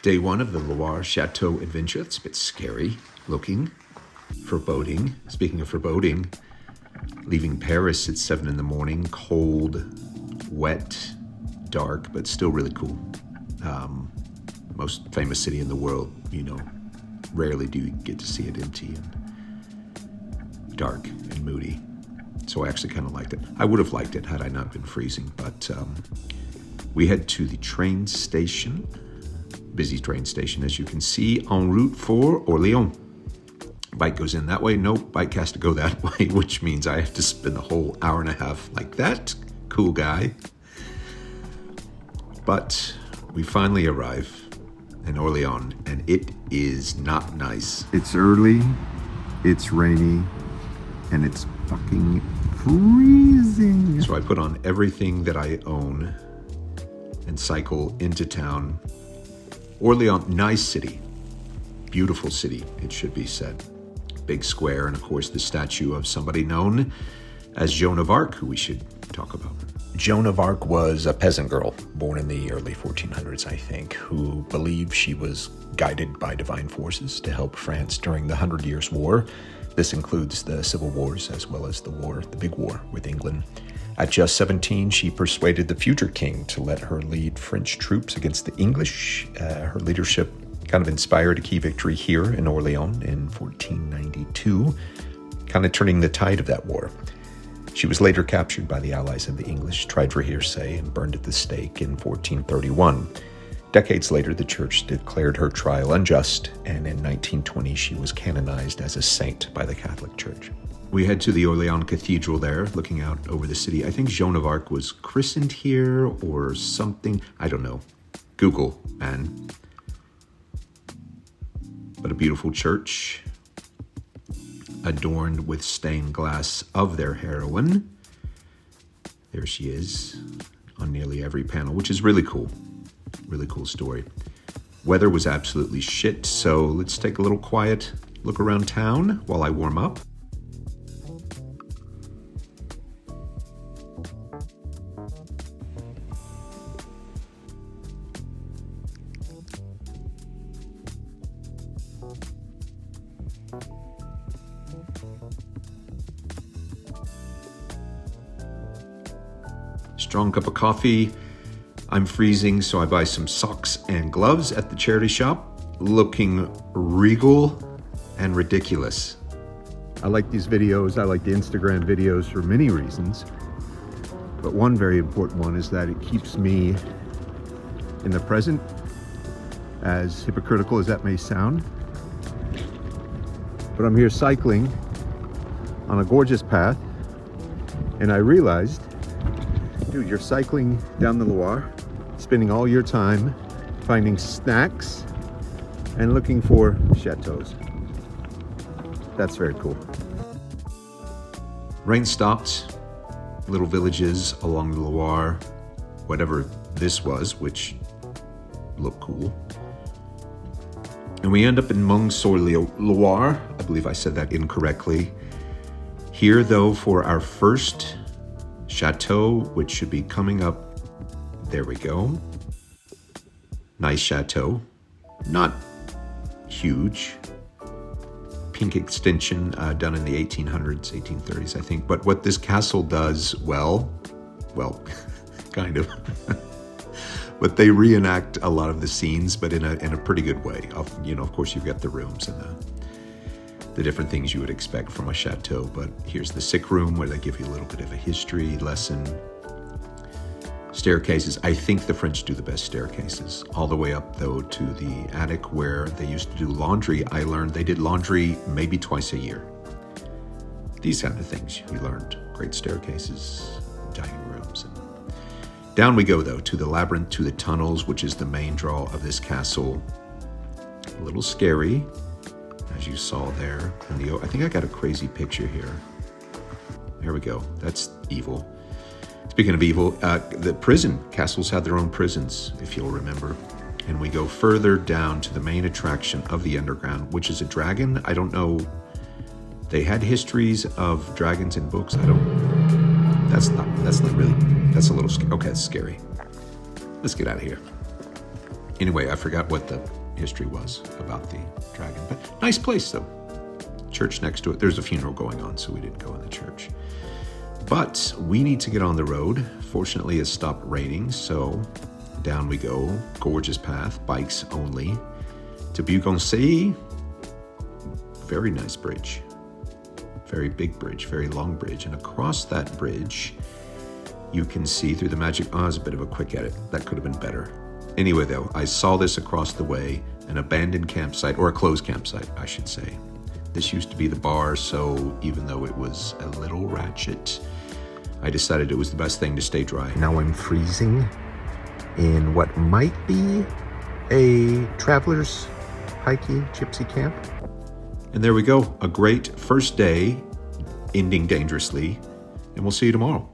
Day one of the Loire Chateau adventure. It's a bit scary looking, foreboding. Speaking of foreboding, leaving Paris at 7 in the morning, cold, wet, dark, but still really cool. Most famous city in the world, rarely do you get to see it empty and dark and moody. So I actually kind of liked it. I would have liked it had I not been freezing, but we head to the train station. Busy train station, as you can see, en route for Orléans. Bike goes in that way. Nope, bike has to go that way, which means I have to spend the whole hour and a half like that. Cool guy. But we finally arrive in Orléans, and it is not nice. It's early, it's rainy, and it's fucking freezing. So I put on everything that I own and cycle into town. Orléans, nice city, beautiful city, it should be said. Big square, and of course the statue of somebody known as Joan of Arc, who we should talk about. Joan of Arc was a peasant girl born in the early 1400s, I think, who believed she was guided by divine forces to help France during the 100 Years' War. This includes the civil wars as well as the big war with England. At just 17, she persuaded the future king to let her lead French troops against the English. Her leadership kind of inspired a key victory here in Orléans in 1492, kind of turning the tide of that war. She was later captured by the allies of the English, tried for heresy, and burned at the stake in 1431. Decades later, the church declared her trial unjust, and in 1920, she was canonized as a saint by the Catholic Church. We head to the Orléans Cathedral there, looking out over the city. I think Joan of Arc was christened here or something. I don't know. Google, man. But a beautiful church, adorned with stained glass of their heroine. There she is on nearly every panel, which is really cool. Really cool story. Weather was absolutely shit, so let's take a little quiet look around town while I warm up. Strong cup of coffee. I'm freezing, so I buy some socks and gloves at the charity shop, looking regal and ridiculous. I like these videos. I like the Instagram videos for many reasons. But one very important one is that it keeps me in the present, as hypocritical as that may sound. But I'm here cycling on a gorgeous path, and I realized, dude, you're cycling down the Loire, spending all your time finding snacks and looking for chateaus. That's very cool. Rain stopped. Little villages along the Loire, whatever this was, which looked cool. And we end up in Meung-Sur-Loire. I believe I said that incorrectly. Here, though, for our first chateau, which should be coming up. There we go. Nice chateau. Not huge. Pink extension done in the 1800s, 1830s, I think. But what this castle does well, kind of. But they reenact a lot of the scenes, but in a pretty good way. Of course, you've got the rooms and the different things you would expect from a chateau. But here's the sick room where they give you a little bit of a history lesson. Staircases. I think the French do the best staircases. All the way up, though, to the attic where they used to do laundry. I learned they did laundry maybe twice a year. These kind of things you learned. Great staircases, dining rooms. And down we go, though, to the labyrinth, to the tunnels, which is the main draw of this castle. A little scary, as you saw there. I think I got a crazy picture here. There we go. That's evil. Speaking of evil, the prison. Castles had their own prisons, if you'll remember. And we go further down to the main attraction of the underground, which is a dragon. I don't know. They had histories of dragons in books. That's not really, that's a little scary. Okay, it's scary. Let's get out of here. Anyway, I forgot what the history was about the dragon, but nice place though. Church next to it. There's a funeral going on, so we didn't go in the church. But we need to get on the road. Fortunately, it stopped raining, so down we go. Gorgeous path, bikes only. To Bugonsey. Very nice bridge. Very big bridge, very long bridge. And across that bridge, you can see through the magic... Oh, it was a bit of a quick edit. That could have been better. Anyway, though, I saw this across the way, an abandoned campsite, or a closed campsite, I should say. This used to be the bar, so even though it was a little ratchet, I decided it was the best thing to stay dry. Now I'm freezing in what might be a traveler's hiking gypsy camp. And there we go. A great first day, ending dangerously, and we'll see you tomorrow.